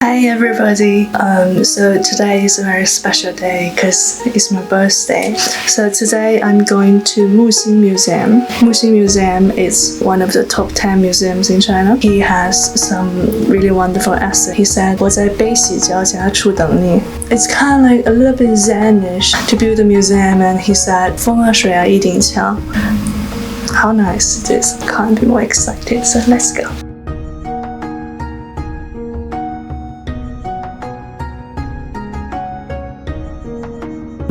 Hi everybody. So today is a very special day because it's my birthday. So today I'm going to Mu Xin Museum. Mu Xin Museum is one of the top 10 museums in China. He has some really wonderful essays. He said, 我在悲喜交加处等你. It's kind of like a little bit Zenish to build a museum, and he said, 风啊水啊一定强. How nice it is. Can't be more excited. So let's go.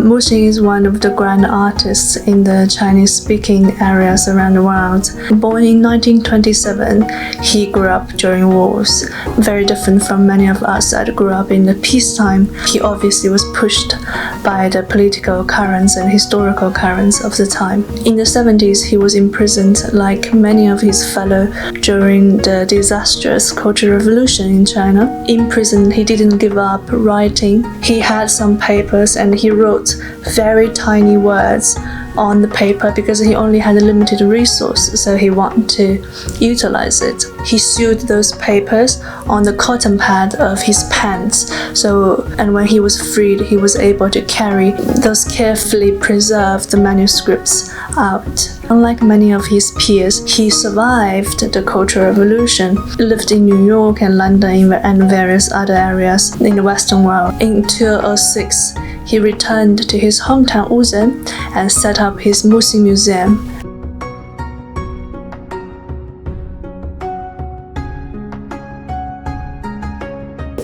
Mu Xin is one of the grand artists in the Chinese-speaking areas around the world. Born in 1927, he grew up during wars. Very different from many of us that grew up in the peacetime. He obviously was pushed by the political currents and historical currents of the time. In the 70s, he was imprisoned like many of his fellow during the disastrous Cultural Revolution in China. In prison, he didn't give up writing. He had some papers and he wrote very tiny words on the paper because he only had a limited resource, so he wanted to utilize it. He sewed those papers on the cotton pad of his pants, and when he was freed, he was able to carry those carefully preserved manuscripts out. Unlike many of his peers, he survived the Cultural Revolution, lived in New York and London and various other areas in the Western world. In 2006, he returned to his hometown Wu Zhen and set up his Mu Xin Museum.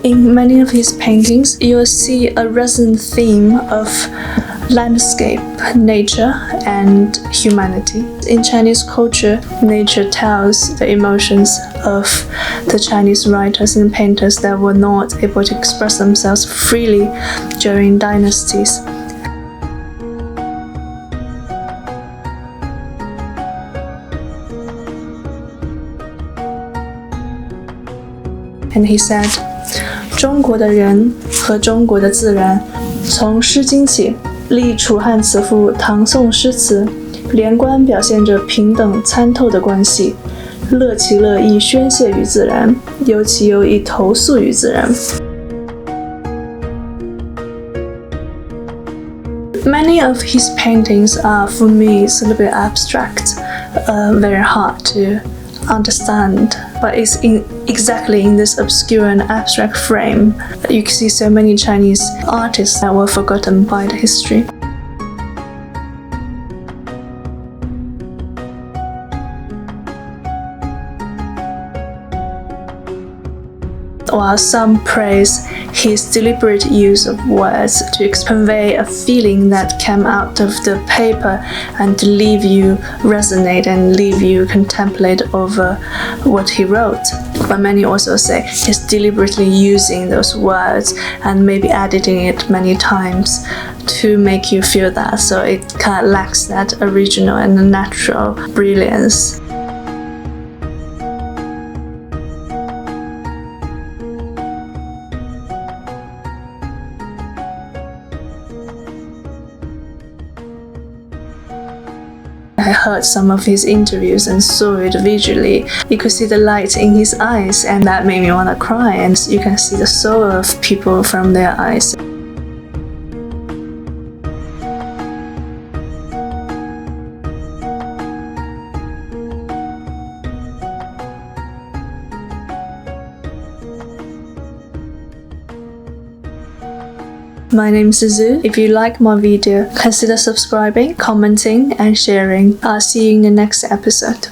In many of his paintings, you'll see a resonant theme of landscape, nature, and humanity. In Chinese culture, nature tells the emotions of the Chinese writers and painters that were not able to express themselves freely during dynasties. And he said, 中国的人和中国的自然，从《诗经》起，历楚汉词赋、唐宋诗词，连贯表现着平等参透的关系，乐其乐意宣泄于自然，忧其忧意投诉于自然。Many of his paintings are, for me, it's a little bit abstract, very hard to understand, but it's exactly in this obscure and abstract frame that you can see so many Chinese artists that were forgotten by the history. While some praise his deliberate use of words to convey a feeling that came out of the paper and to leave you resonate and leave you contemplate over what he wrote. But many also say he's deliberately using those words and maybe editing it many times to make you feel that, so it kind of lacks that original and natural brilliance. I heard some of his interviews and saw it visually. You could see the light in his eyes, and that made me want to cry, and you can see the soul of people from their eyes. My name is Zhu. If you like my video, consider subscribing, commenting, and sharing. I'll see you in the next episode.